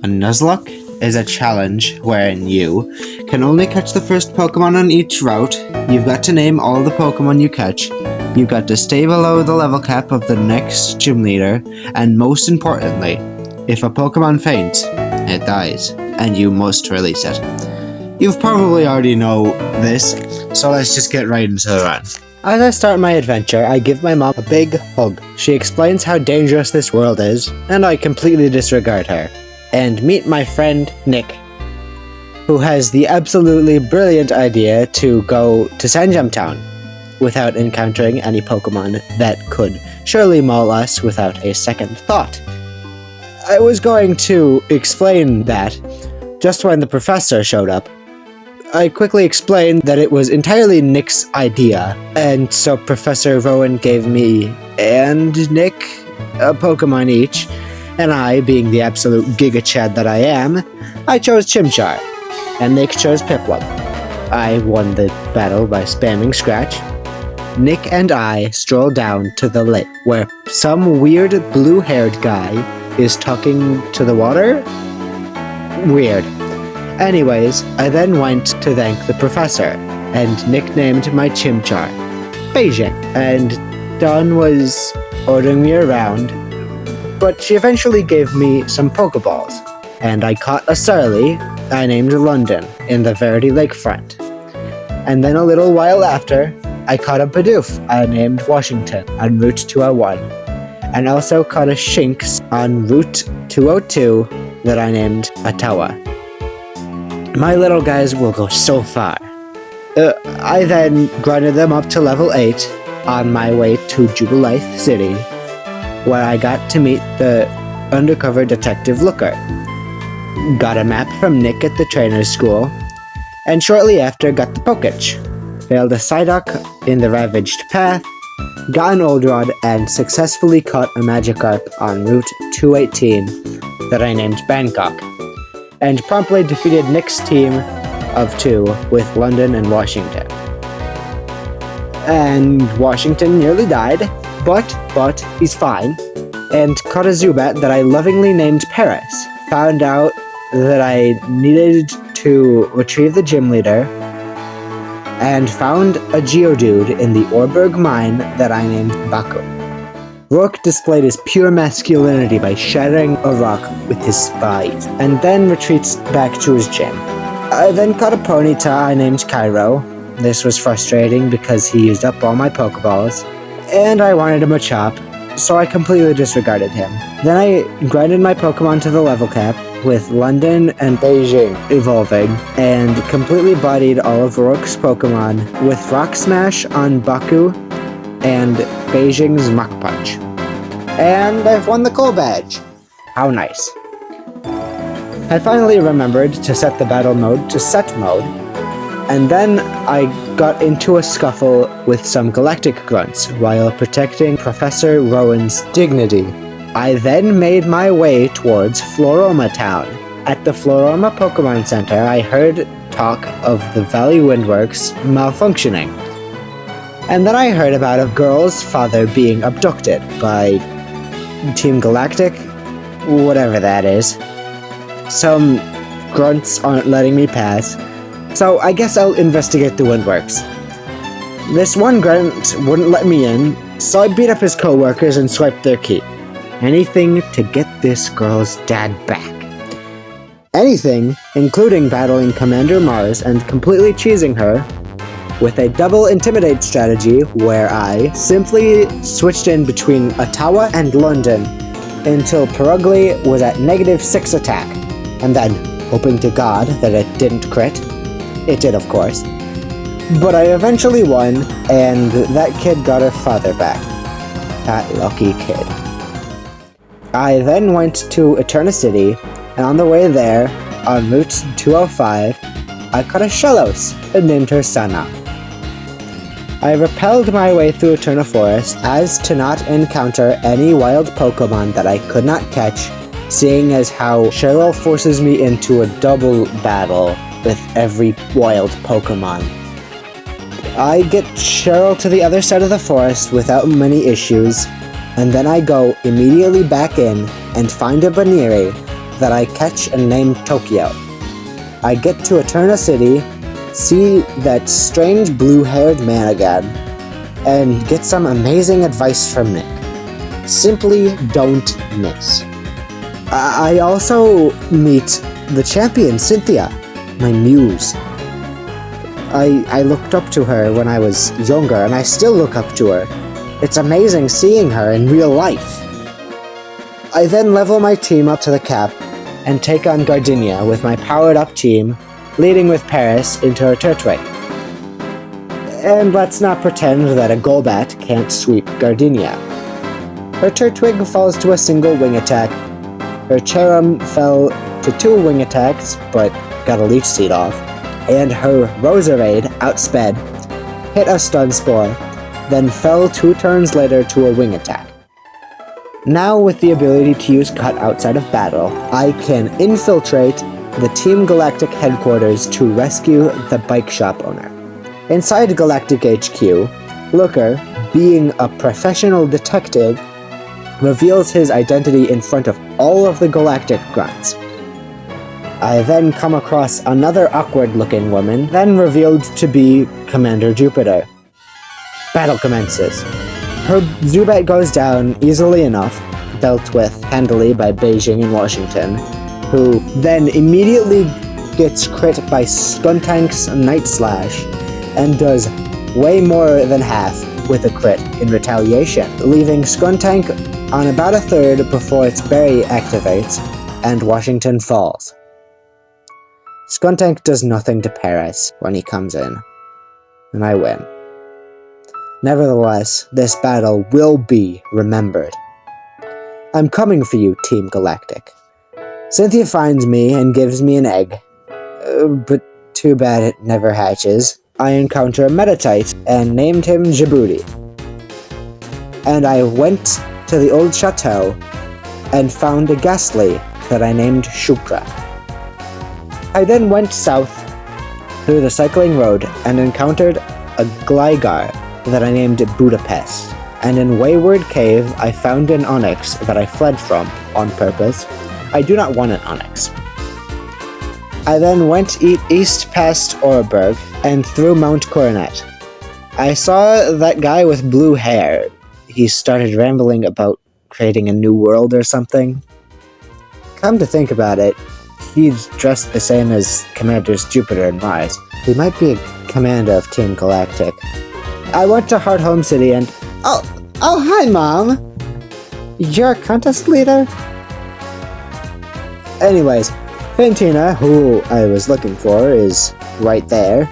A Nuzlocke is a challenge wherein you can only catch the first Pokemon on each route. You've got to name all the Pokemon you catch. You've got to stay below the level cap of the next gym leader, and most importantly, if a Pokemon faints, it dies, and you must release it. You've probably already know this, so let's just get right into the run. As I start my adventure, I give my mom a big hug. She explains how dangerous this world is, and I completely disregard her. And meet my friend Nick, who has the absolutely brilliant idea to go to Sanjam Town without encountering any Pokemon that could surely maul us without a second thought. I was going to explain that just when the professor showed up. I quickly explained that it was entirely Nick's idea, and so Professor Rowan gave me and Nick a Pokemon each, and I, being the absolute Giga Chad that I am, I chose Chimchar, and Nick chose Piplup. I won the battle by spamming Scratch. Nick and I stroll down to the lake, where some weird blue-haired guy is talking to the water? Weird. Anyways, I then went to thank the professor, and nicknamed my Chimchar Beijing, and Dawn was ordering me around, but she eventually gave me some Pokeballs, and I caught a Surly I named London in the Verity Lakefront. And then a little while after, I caught a Bidoof I named Washington on Route 201, and also caught a Shinx on Route 202 that I named Atawa. My little guys will go so far. I then grinded them up to level 8 on my way to Jubilith City, where I got to meet the undercover detective Looker. Got a map from Nick at the trainer's school, and shortly after got the Poketch. Failed a Psyduck in the Ravaged Path, got an Old Rod, and successfully caught a Magikarp on Route 218 that I named Bangkok, and promptly defeated Nick's team of 2 with London and Washington. And Washington nearly died, but he's fine, and caught a Zubat that I lovingly named Paris. Found out that I needed to retrieve the gym leader, and found a Geodude in the Orberg mine that I named Baku. Rourke displayed his pure masculinity by shattering a rock with his spines, and then retreats back to his gym. I then caught a Ponyta I named Cairo. This was frustrating because he used up all my Pokeballs, and I wanted a Machop, so I completely disregarded him. Then I grinded my Pokemon to the level cap, with London and Beijing evolving, and completely bodied all of Rourke's Pokemon with Rock Smash on Baku and Beijing's Mach Punch. And I've won the Coal Badge! How nice. I finally remembered to set the battle mode to set mode, and then I got into a scuffle with some galactic grunts while protecting Professor Rowan's dignity. I then made my way towards Floroma Town. At the Floroma Pokemon Center, I heard talk of the Valley Windworks malfunctioning. And then I heard about a girl's father being abducted by Team Galactic, whatever that is. Some grunts aren't letting me pass, so I guess I'll investigate the Windworks. This one grunt wouldn't let me in, so I beat up his co-workers and swiped their key. Anything to get this girl's dad back. Anything, including battling Commander Mars and completely cheesing her with a double intimidate strategy where I simply switched in between Ottawa and London until Perugly was at -6 attack, and then, hoping to God that it didn't crit, it did of course. But I eventually won, and that kid got her father back. That lucky kid. I then went to Eterna City, and on the way there, on Route 205, I caught a Shellos and named her Sana. I repelled my way through Eterna Forest as to not encounter any wild Pokemon that I could not catch, seeing as how Cheryl forces me into a double battle with every wild Pokemon. I get Cheryl to the other side of the forest without many issues, and then I go immediately back in and find a Baniri that I catch and name Tokyo. I get to Eterna City, see that strange blue-haired man again, and get some amazing advice from Nick. Simply don't miss. I also meet the champion, Cynthia, my muse. I looked up to her when I was younger, and I still look up to her. It's amazing seeing her in real life. I then level my team up to the cap and take on Gardenia with my powered-up team, leading with Paris into her Turtwig. And let's not pretend that a Golbat can't sweep Gardenia. Her Turtwig falls to a single wing attack, her Cherum fell to 2 wing attacks, but got a Leech Seed off, and her Roserade outsped, hit a Stun Spore, then fell 2 turns later to a wing attack. Now with the ability to use Cut outside of battle, I can infiltrate the Team Galactic headquarters to rescue the bike shop owner. Inside Galactic HQ, Looker, being a professional detective, reveals his identity in front of all of the Galactic grunts. I then come across another awkward-looking woman, then revealed to be Commander Jupiter. Battle commences. Her Zubat goes down easily enough, dealt with handily by Beijing and Washington, who then immediately gets crit by Skuntank's Night Slash, and does way more than half with a crit in retaliation, leaving Skuntank on about a third before its berry activates, and Washington falls. Skuntank does nothing to Paris when he comes in, and I win. Nevertheless, this battle will be remembered. I'm coming for you, Team Galactic. Cynthia finds me and gives me an egg, but too bad it never hatches. I encounter a Metatite and named him Djibouti. And I went to the old chateau and found a Ghastly that I named Shukra. I then went south through the cycling road and encountered a Gligar that I named Budapest. And in Wayward Cave, I found an Onyx that I fled from on purpose. I do not want an Onyx. I then went east past Oreburg and through Mount Coronet. I saw that guy with blue hair. He started rambling about creating a new world or something. Come to think about it, he's dressed the same as Commanders Jupiter and Mars. He might be a commander of Team Galactic. I went to Hearthome City and... Oh, hi, Mom! You're a contest leader? Anyways, Fantina, who I was looking for, is right there,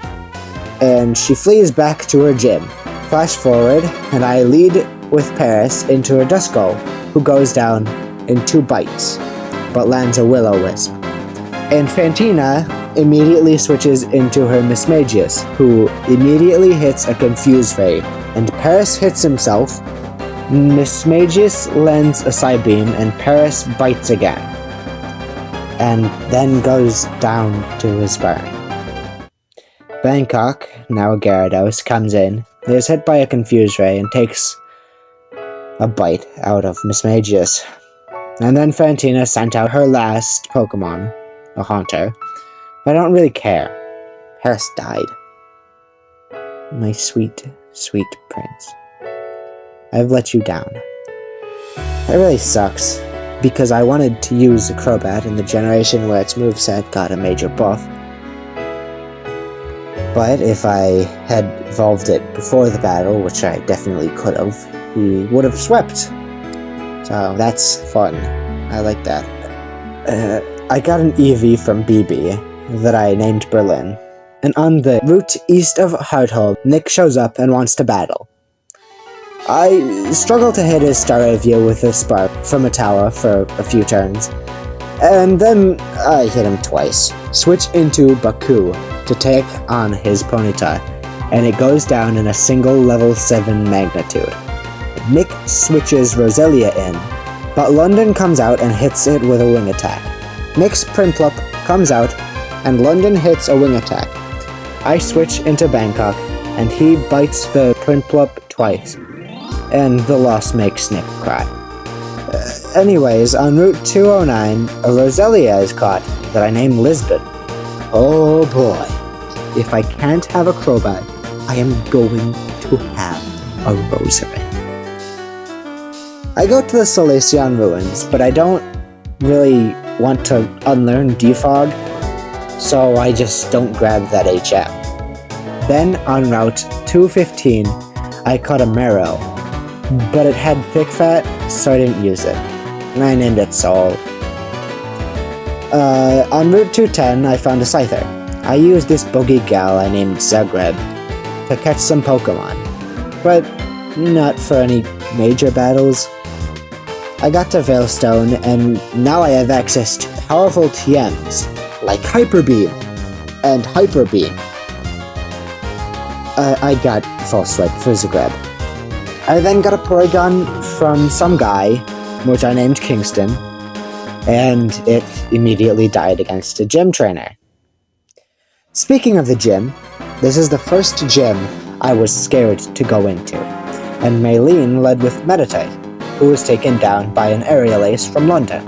and she flees back to her gym. Flash forward, and I lead with Paris into a Duskull, who goes down in 2 bites, but lands a Will-O-Wisp. And Fantina immediately switches into her Mismagius, who immediately hits a Confuse Ray, and Paris hits himself. Mismagius lands a Psybeam, and Paris bites again, and then goes down to his burn. Bangkok, now a Gyarados, comes in, is hit by a Confuse Ray, and takes a bite out of Mismagius. And then Fantina sent out her last Pokemon, a Haunter. But I don't really care. Paris died. My sweet, sweet prince. I've let you down. That really sucks, because I wanted to use a Crobat in the generation where its moveset got a major buff. But if I had evolved it before the battle, which I definitely could have, he would have swept. So that's fun. I like that. I got an Eevee from BB that I named Berlin. And on the route east of Hearthome, Nick shows up and wants to battle. I struggle to hit his Staravia with a Spark from a tower for a few turns, and then I hit him twice. Switch into Baku to take on his Ponyta, and it goes down in a single level 7 magnitude. Nick switches Roselia in, but London comes out and hits it with a wing attack. Nick's Prinplup comes out, and London hits a wing attack. I switch into Bangkok, and he bites the Prinplup twice, and the loss makes Nick cry. Anyways, on Route 209, a Roselia is caught that I named Lisbon. Oh boy, if I can't have a Crobat, I am going to have a Rosary. I go to the Solaceon ruins, but I don't really want to unlearn Defog, so I just don't grab that HM. Then on Route 215, I caught a Marrow, but it had thick fat, so I didn't use it. And I named it Soul. On Route 210, I found a Scyther. I used this bogey gal I named Zagreb to catch some Pokemon, but not for any major battles. I got to Veilstone, and now I have access to powerful TMs, like Hyper Beam and Hyper Beam. I got Full Swipe for Zagreb. I then got a Porygon from some guy, which I named Kingston, and it immediately died against a gym trainer. Speaking of the gym, this is the first gym I was scared to go into, and Maylene led with Meditite, who was taken down by an Aerial Ace from London.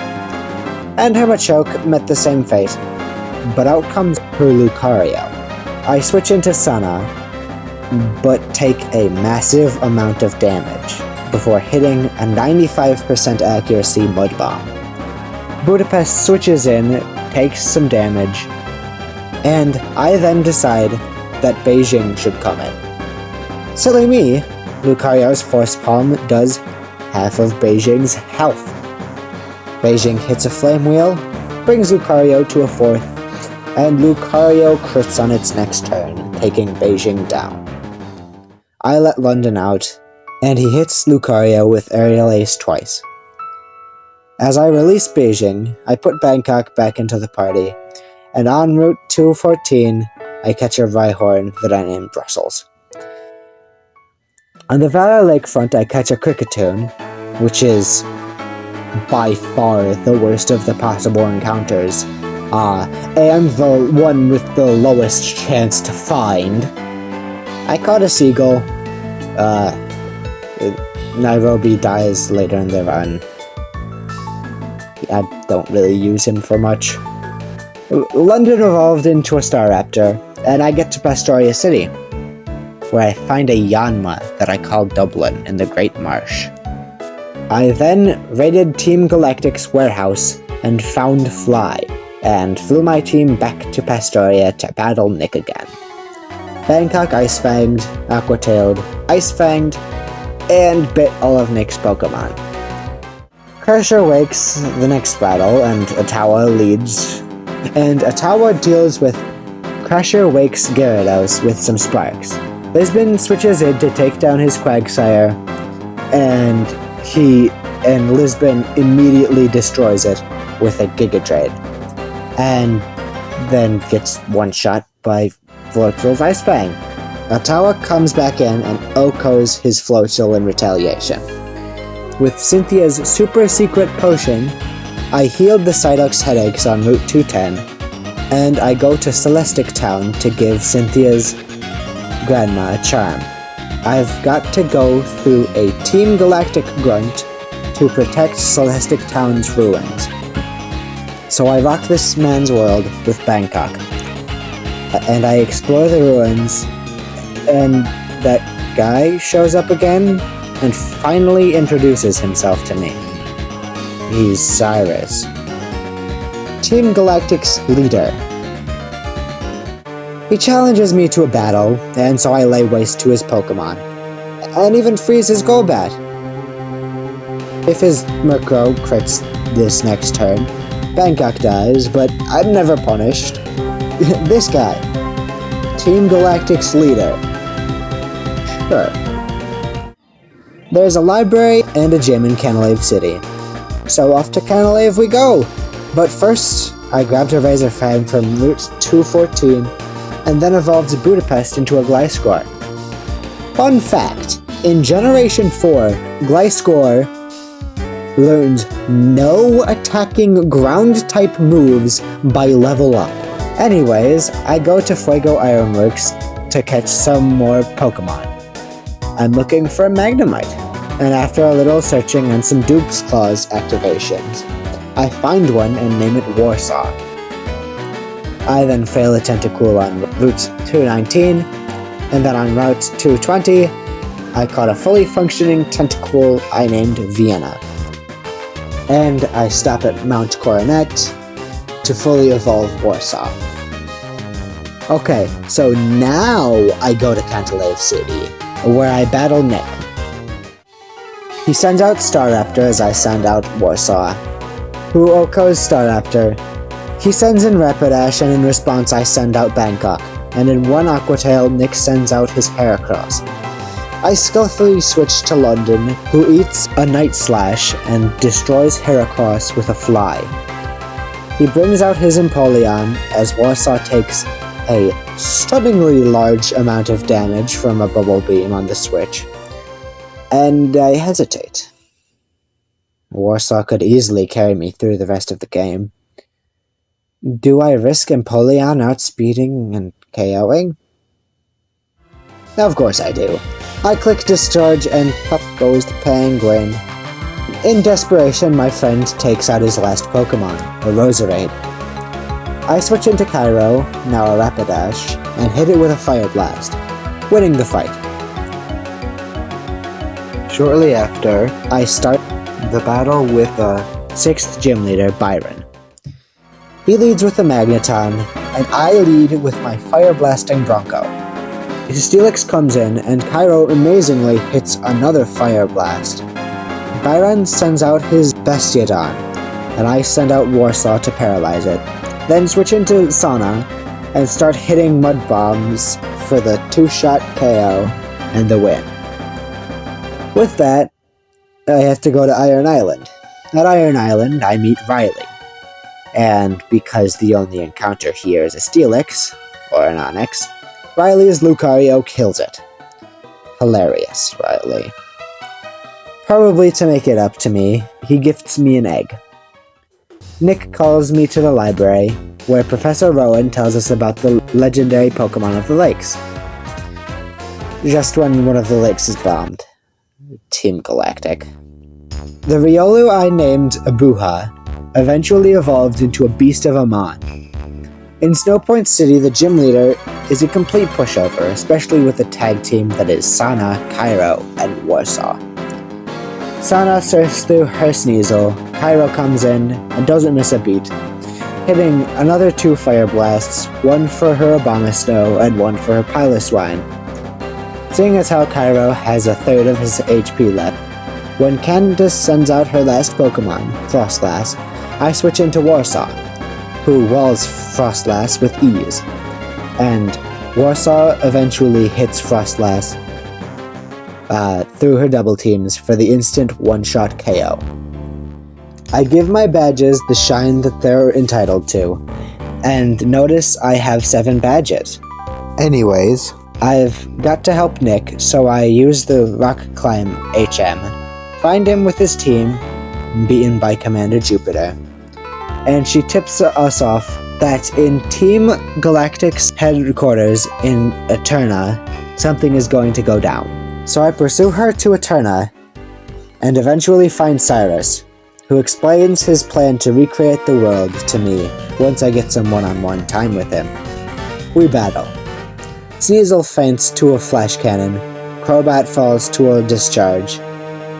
And Hermachoke met the same fate, but out comes her Lucario. I switch into Sana, but take a massive amount of damage before hitting a 95% accuracy Mud Bomb. Budapest switches in, takes some damage, and I then decide that Beijing should come in. Silly me, Lucario's Force Palm does half of Beijing's health. Beijing hits a Flame Wheel, brings Lucario to a 4th, and Lucario crits on its next turn, taking Beijing down. I let London out, and he hits Lucario with Aerial Ace twice. As I release Beijing, I put Bangkok back into the party, and on Route 214, I catch a Rhyhorn that I named Brussels. On the Valor Lakefront, I catch a Kricketune, which is by far the worst of the possible encounters, and the one with the lowest chance to find. I caught a Seagull. Nairobi dies later in the run. I don't really use him for much. London evolved into a Staraptor, and I get to Pastoria City, where I find a Yanma that I call Dublin in the Great Marsh. I then raided Team Galactic's warehouse and found Fly, and flew my team back to Pastoria to battle Nick again. Bangkok Ice-Fanged, Aquatailed, Ice-Fanged, and bit all of Nick's Pokemon. Crusher wakes the next battle, and Ottawa leads, and Ottawa deals with Crusher wakes Gyarados with some Sparks. Lisbon switches in to take down his Quagsire, and Lisbon immediately destroys it with a Giga Drain, and then gets one-shot by Floatzel's Ice Fang. Ottawa comes back in and OHKOs his Floatzel in retaliation. With Cynthia's super secret potion, I healed the Psyduck's headaches on Route 210, and I go to Celestic Town to give Cynthia's grandma a charm. I've got to go through a Team Galactic grunt to protect Celestic Town's ruins. So I rock this man's world with Bangkok, and I explore the ruins, and that guy shows up again and finally introduces himself to me. He's Cyrus, Team Galactic's leader. He challenges me to a battle, and so I lay waste to his Pokemon, and even freeze his Golbat. If his Murkrow crits this next turn, Bangkok dies, but I'm never punished. This guy, Team Galactic's leader. Sure. There's a library and a gym in Canalave City, so off to Canalave we go! But first, I grabbed a Razor Fang from Route 214, and then evolved Budapest into a Gliscor. Fun fact, in Generation 4, Gliscor learns no attacking ground-type moves by level up. Anyways, I go to Fuego Ironworks to catch some more Pokemon. I'm looking for a Magnemite. and after a little searching and some Duke's Claws activations, I find one and name it Warsaw. I then fail a Tentacool on Route 219, and then on Route 220, I caught a fully functioning Tentacool I named Vienna. And I stop at Mount Coronet to fully evolve Warsaw. Okay, so now I go to Cantalave City, where I battle Nick. He sends out Staraptor as I send out Warsaw. Huoko's Staraptor. He sends in Rapidash, and in response I send out Bangkok, and in one Aquatail Nick sends out his Heracross. I skillfully switch to London, who eats a Night Slash and destroys Heracross with a Fly. He brings out his Empoleon as Warsaw takes a stunningly large amount of damage from a Bubble Beam on the switch, and I hesitate. Warsaw could easily carry me through the rest of the game. Do I risk Empoleon outspeeding and KOing? Of course I do. I click Discharge and up goes the Penguin. In desperation, my friend takes out his last Pokemon, a Roserade. I switch into Cairo, now a Rapidash, and hit it with a Fire Blast, winning the fight. Shortly after, I start the battle with the 6th gym leader, Byron. He leads with the Magneton, and I lead with my Fire Blasting Bronco. His Steelix comes in, and Cairo amazingly hits another Fire Blast. Byron sends out his Bastiodon, and I send out Warsaw to paralyze it. Then switch into Sauna, and start hitting Mud Bombs for the 2-shot KO and the win. With that, I have to go to Iron Island. At Iron Island, I meet Riley. And because the only encounter here is a Steelix, or an Onix, Riley's Lucario kills it. Hilarious, Riley. Probably to make it up to me, he gifts me an egg. Nick calls me to the library, where Professor Rowan tells us about the legendary Pokemon of the lakes. Just when one of the lakes is bombed. Team Galactic. The Riolu I named Abuha eventually evolved into a beast of a Mon. In Snowpoint City, the gym leader is a complete pushover, especially with the tag team that is Sana, Cairo, and Warsaw. Sana surfs through her Sneasel, Cairo comes in and doesn't miss a beat, hitting another 2 Fire Blasts, one for her Abomasnow and one for her Piloswine. Seeing as how Cairo has a third of his HP left, when Candace sends out her last Pokemon, Frostlass, I switch into Warsaw, who walls Frostlass with ease, and Warsaw eventually hits Frostlass through her double teams for the instant one-shot KO. I give my badges the shine that they're entitled to, and notice I have 7 badges. Anyways, I've got to help Nick, so I use the Rock Climb HM, find him with his team, beaten by Commander Jupiter, and she tips us off that in Team Galactic's headquarters in Eterna, something is going to go down. So I pursue her to Eterna, and eventually find Cyrus, who explains his plan to recreate the world to me once I get some one-on-one time with him. We battle. Sneasel faints to a Flash Cannon, Crobat falls to a Discharge,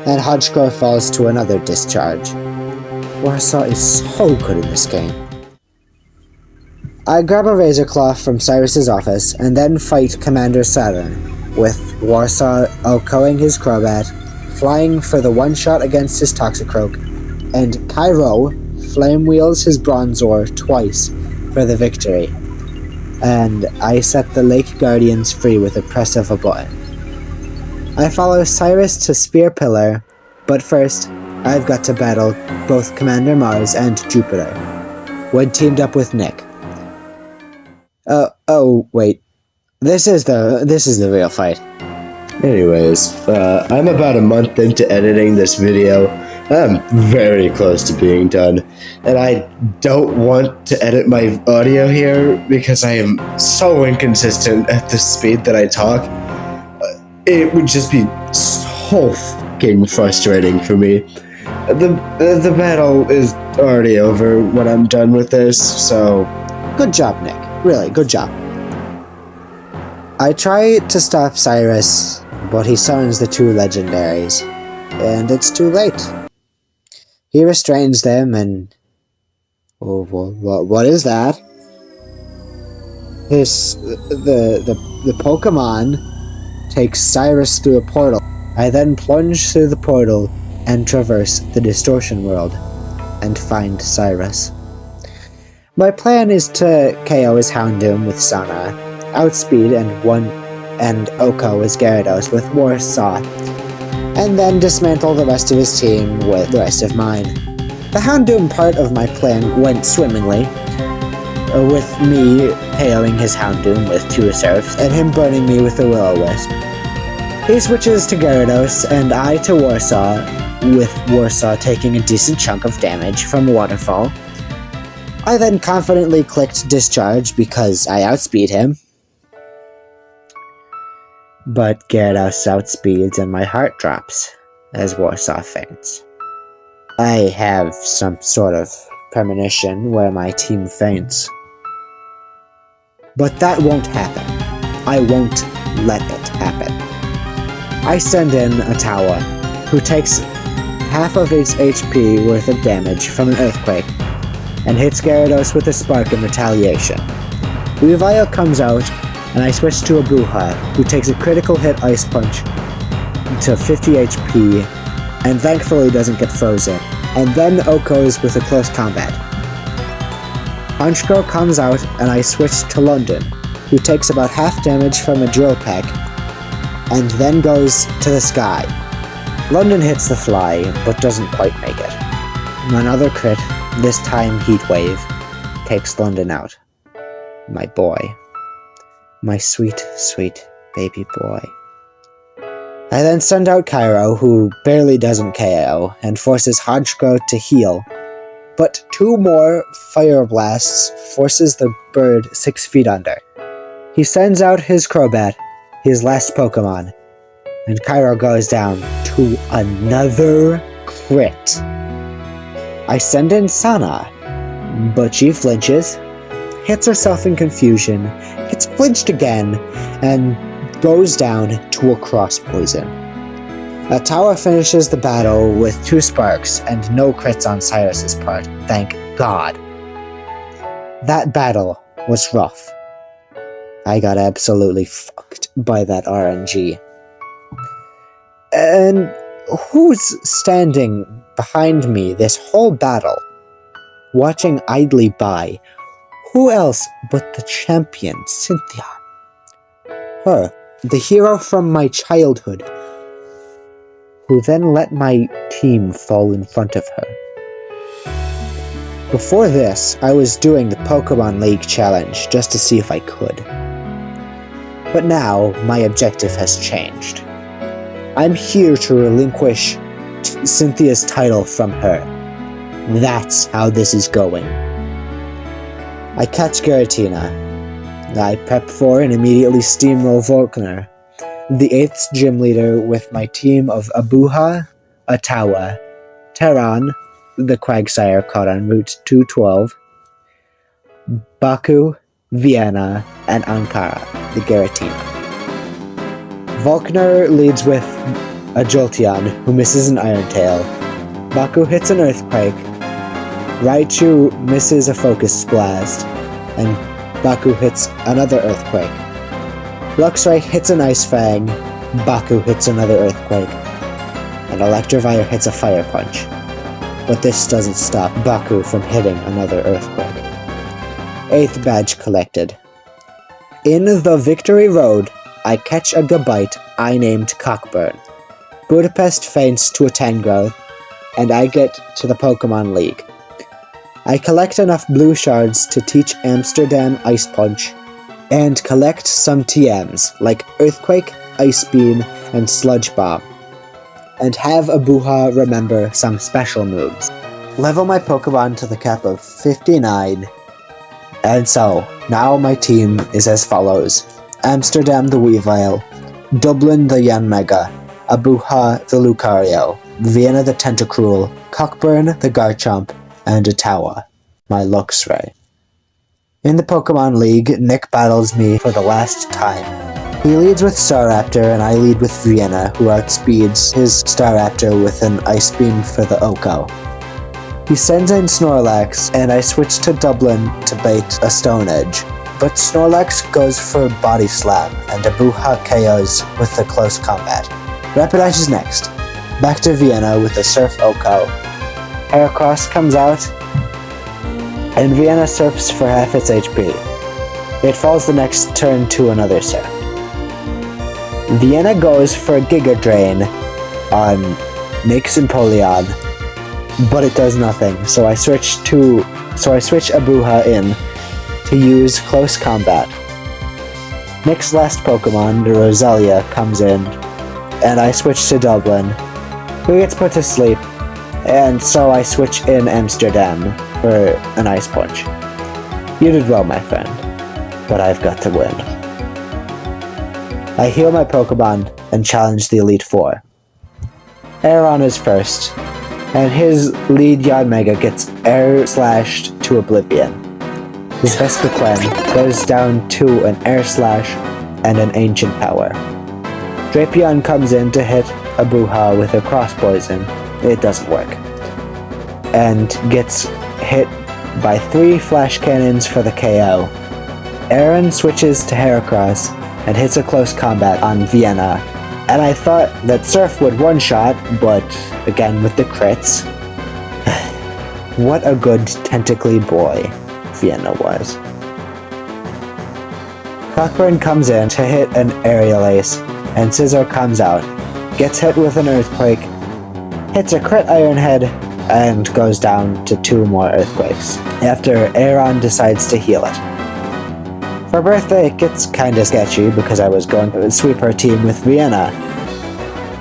and Hodgcore falls to another Discharge. Warsaw is so good in this game. I grab a Razor Claw from Cyrus's office, and then fight Commander Saturn, with Warsaw outgoing his Crobat, flying for the one-shot against his Toxicroak, and Cairo flame wheels his Bronzor twice for the victory, and I set the Lake Guardians free with a press of a button. I follow Cyrus to Spear Pillar, but first, I've got to battle both Commander Mars and Jupiter, when teamed up with Nick. Oh, wait. This is the real fight. Anyways, I'm about a month into editing this video. I'm very close to being done, and I don't want to edit my audio here because I am so inconsistent at the speed that I talk. It would just be so fucking frustrating for me. The battle is already over when I'm done with this, so Good job, Nick. Really, good job. I try to stop Cyrus, but he summons the two legendaries, and it's too late. He restrains them and... Oh, what is that? The Pokemon takes Cyrus through a portal. I then plunge through the portal and traverse the Distortion World and find Cyrus. My plan is to KO his Houndoom with Sana, outspeed and Oko his Gyarados with Warsaw, and then dismantle the rest of his team with the rest of mine. The Houndoom part of my plan went swimmingly, with me KOing his Houndoom with 2 Surfs and him burning me with a Will-O-Wisp. He switches to Gyarados and I to Warsaw, with Warsaw taking a decent chunk of damage from Waterfall. I then confidently clicked Discharge because I outspeed him. But Gyarados outspeeds and my heart drops as Warsaw faints. I have some sort of premonition where my team faints. But that won't happen. I won't let it happen. I send in a Tower, who takes half of its HP worth of damage from an Earthquake, and hits Gyarados with a Spark in retaliation. Weavile comes out, and I switch to a Buha, who takes a critical hit Ice Punch to 50 HP, and thankfully doesn't get frozen, and then Oko's with a close combat. Honchkrow comes out, and I switch to London, who takes about half damage from a Drill Peck, and then goes to the sky. London hits the fly, but doesn't quite make it. Another crit, this time Heat Wave, takes London out. My boy. My sweet, sweet baby boy. I then send out Cairo, who barely doesn't KO, and forces Honchkrow to heal. But 2 more Fire Blasts forces the bird 6 feet under. He sends out his Crobat, his last Pokemon, and Cairo goes down to another crit. I send in Sana, but she flinches, hits herself in confusion, gets flinched again, and goes down to a Cross Poison. A Tower finishes the battle with 2 Sparks and no crits on Cyrus's part, thank God. That battle was rough. I got absolutely fucked by that RNG. And who's standing behind me this whole battle, watching idly by? Who else but the champion, Cynthia? Her, the hero from my childhood, who then let my team fall in front of her. Before this, I was doing the Pokemon League challenge just to see if I could. But now, my objective has changed. I'm here to relinquish Cynthia's title from her. That's how this is going. I catch Giratina. I prep for and immediately steamroll Volkner, the 8th gym leader with my team of Abuha, Atawa, Terran, the Quagsire caught on Route 212, Baku, Vienna, and Ankara, the Giratina. Volkner leads with a Jolteon, who misses an Iron Tail. Baku hits an Earthquake. Raichu misses a Focus Blast, and Baku hits another Earthquake. Luxray hits an Ice Fang. Baku hits another Earthquake. And Electivire hits a Fire Punch. But this doesn't stop Baku from hitting another Earthquake. 8th badge collected. In the Victory Road, I catch a Gabite I named Cockburn. Budapest faints to a Tangrowth, and I get to the Pokemon League. I collect enough blue shards to teach Amsterdam Ice Punch, and collect some TMs like Earthquake, Ice Beam, and Sludge Bomb, and have Abuha remember some special moves. Level my Pokemon to the cap of 59, and so, now my team is as follows. Amsterdam the Weavile, Dublin the Yanmega, Abuha the Lucario, Vienna the Tentacruel, Cockburn the Garchomp, and Ottawa, my Luxray. In the Pokemon League, Nick battles me for the last time. He leads with Staraptor and I lead with Vienna, who outspeeds his Staraptor with an Ice Beam for the Oko. He sends in Snorlax and I switch to Dublin to bait a Stone Edge, but Snorlax goes for Body Slam and Abuha KOs with the close combat. Rapidash is next. Back to Vienna with a Surf Oko. Heracross comes out, and Vienna surfs for half its HP. It falls the next turn to another surf. Vienna goes for a Giga Drain on Nyx and Polion, but it does nothing, so I switch Abuha in to use Close Combat. Nyx's last Pokemon, the Roselia, comes in, and I switch to Dublin, who gets put to sleep, and so I switch in Amsterdam for an Ice Punch. You did well, my friend, but I've got to win. I heal my Pokemon and challenge the Elite Four. Aeron is first, and his lead Yanmega gets Air Slashed to Oblivion. His Vespiquen goes down to an Air Slash and an Ancient Power. Drapion comes in to hit Abuha with a Cross Poison. It doesn't work. And gets hit by 3 Flash Cannons for the KO. Aaron switches to Heracross and hits a Close Combat on Vienna. And I thought that Surf would one-shot, but again with the crits. What a good tentacly boy Vienna was. Cockburn comes in to hit an Aerial Ace, and Scizor comes out, gets hit with an Earthquake, hits a crit Iron Head, and goes down to 2 more Earthquakes, after Aeron decides to heal it. For Bertha, it gets kinda sketchy because I was going to sweep her team with Vienna.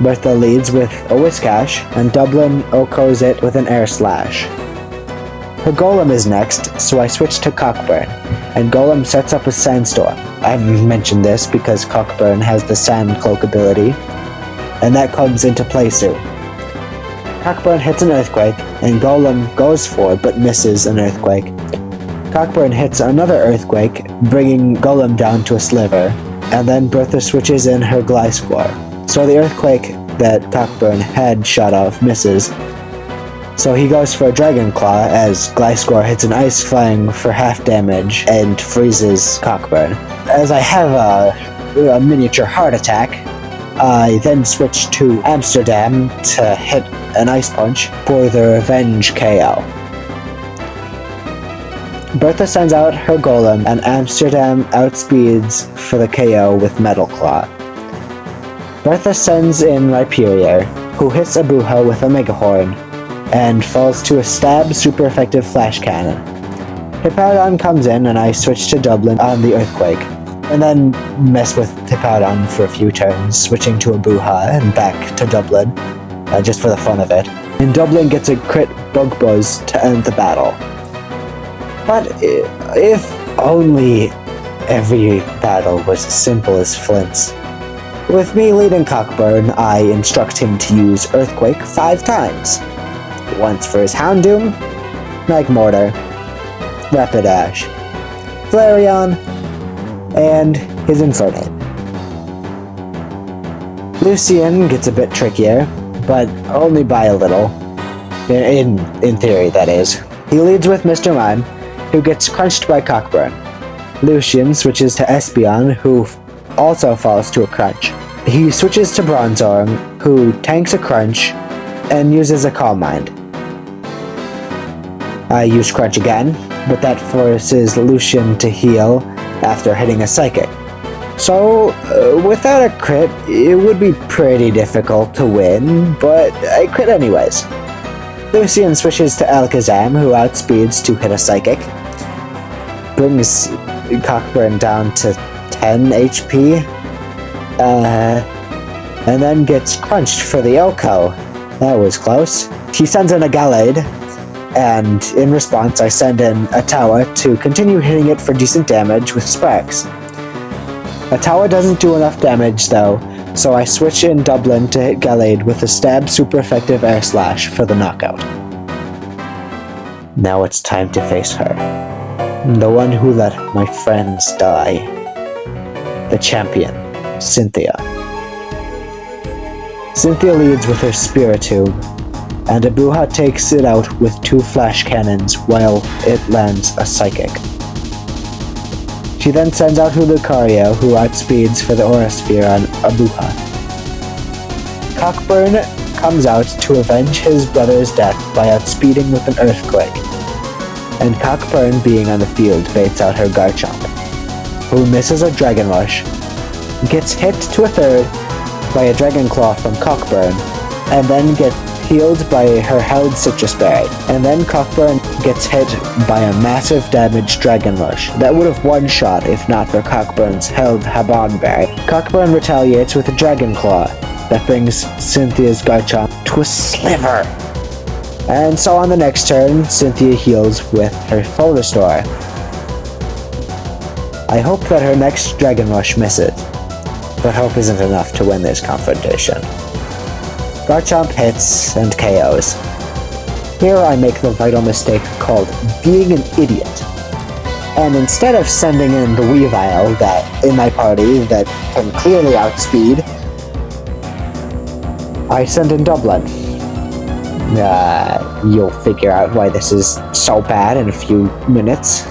Bertha leads with a Whiscash, and Dublin Okos it with an Air Slash. Her Golem is next, so I switch to Cockburn, and Golem sets up a Sandstorm. I mentioned this because Cockburn has the Sand Cloak ability, and that comes into play soon. Cockburn hits an Earthquake, and Golem goes for but misses an Earthquake. Cockburn hits another Earthquake, bringing Golem down to a Sliver, and then Bertha switches in her Gliscor. So the Earthquake that Cockburn had shot off misses, so he goes for a Dragon Claw as Gliscor hits an Ice Fang for half damage and freezes Cockburn. As I have a miniature heart attack, I then switch to Amsterdam to hit an Ice Punch for the Revenge KO. Bertha sends out her Golem, and Amsterdam outspeeds for the KO with Metal Claw. Bertha sends in Rhyperior, who hits Abuha with a Megahorn, and falls to a Stab super effective Flash Cannon. Hippowdon comes in, and I switch to Dublin on the Earthquake, and then mess with Hippowdon for a few turns, switching to Abuha and back to Dublin, just for the fun of it. And Dublin gets a crit Bug Buzz to end the battle. But if only every battle was as simple as Flint's. With me leading Cockburn, I instruct him to use Earthquake 5 times. Once for his Houndoom, Night Mortar, Rapidash, Flareon, and his Infernape. Lucian gets a bit trickier, but only by a little. In theory, that is. He leads with Mr. Mime, who gets crunched by Cockburn. Lucian switches to Espeon, who also falls to a crunch. He switches to Bronzorm, who tanks a crunch and uses a Calm Mind. I use Crunch again, but that forces Lucian to heal after hitting a Psychic. So, without a crit, it would be pretty difficult to win, but I crit anyways. Lucian switches to Alakazam, who outspeeds to hit a Psychic, brings Cockburn down to 10 HP, and then gets crunched for the Oko. That was close. He sends in a Gallade, and in response I send in a Tawa to continue hitting it for decent damage with Sparks. A Tawa doesn't do enough damage though so I switch in Dublin to hit Gallade with a stab super effective air slash for the knockout. Now it's time to face her. The one who let my friends die. The champion, Cynthia. Cynthia leads with her Spiritomb, and Abuha takes it out with 2 flash cannons while it lands a psychic. She then sends out Lucario, who outspeeds for the Aura Sphere on Abuha. Cockburn comes out to avenge his brother's death by outspeeding with an Earthquake, and Cockburn, being on the field, baits out her Garchomp, who misses a Dragon Rush, gets hit to a third by a Dragon Claw from Cockburn, and then gets healed by her held Citrus Berry, and then Cockburn gets hit by a massive damage Dragon Rush that would have one-shot if not for Cockburn's held Haban Berry. Cockburn retaliates with a Dragon Claw that brings Cynthia's Garchomp to a sliver. And so on the next turn, Cynthia heals with her Full Restore. I hope that her next Dragon Rush misses, but hope isn't enough to win this confrontation. Garchomp hits and KOs. Here I make the vital mistake called being an idiot. And instead of sending in the Weavile that in my party that can clearly outspeed, I send in Dublin. You'll figure out why this is so bad in a few minutes.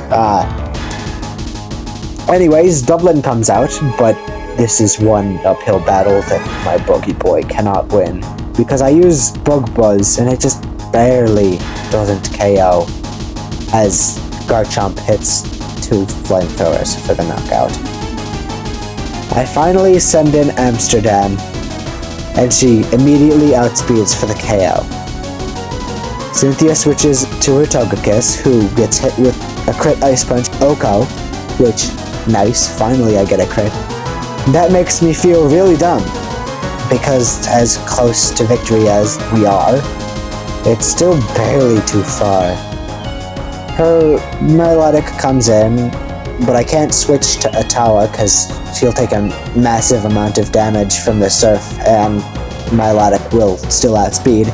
Anyways, Dublin comes out, but this is one uphill battle that my Boogie Boy cannot win, because I use Bug Buzz and it just barely doesn't KO as Garchomp hits 2 flamethrowers for the knockout. I finally send in Amsterdam, and she immediately outspeeds for the KO. Cynthia switches to her Togekiss, who gets hit with a crit Ice Punch Oko, which, nice, finally I get a crit. That makes me feel really dumb, because as close to victory as we are, it's still barely too far. Her Milotic comes in, but I can't switch to Atawa because she'll take a massive amount of damage from the Surf, and Milotic will still outspeed.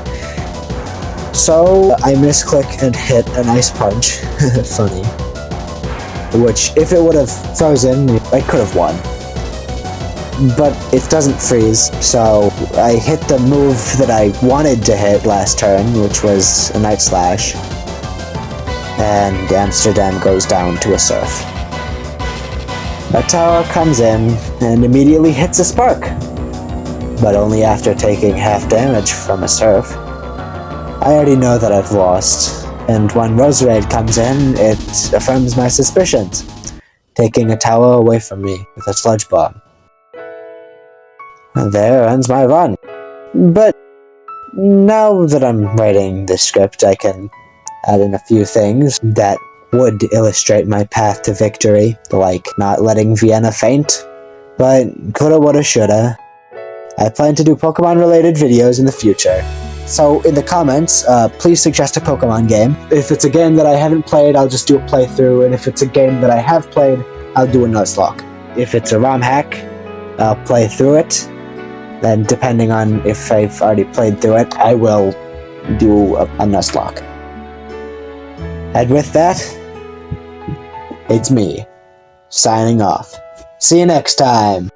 So I misclick and hit an Ice Punch. Funny. Which, if it would have frozen, I could have won. But it doesn't freeze, so I hit the move that I wanted to hit last turn, which was a Night Slash, and Amsterdam goes down to a Surf. Atawa comes in and immediately hits a Spark, but only after taking half damage from a Surf. I already know that I've lost, and when Roserade comes in, it affirms my suspicions, taking Atawa away from me with a Sludge Bomb. And there ends my run. But now that I'm writing this script, I can add in a few things that would illustrate my path to victory, like not letting Vienna faint, but coulda, woulda, shoulda. I plan to do Pokemon-related videos in the future. So in the comments, please suggest a Pokemon game. If it's a game that I haven't played, I'll just do a playthrough, and if it's a game that I have played, I'll do a Nuzlocke. If it's a ROM hack, I'll play through it. Then, depending on if I've already played through it, I will do a Nuzlocke. And with that, it's me, signing off. See you next time!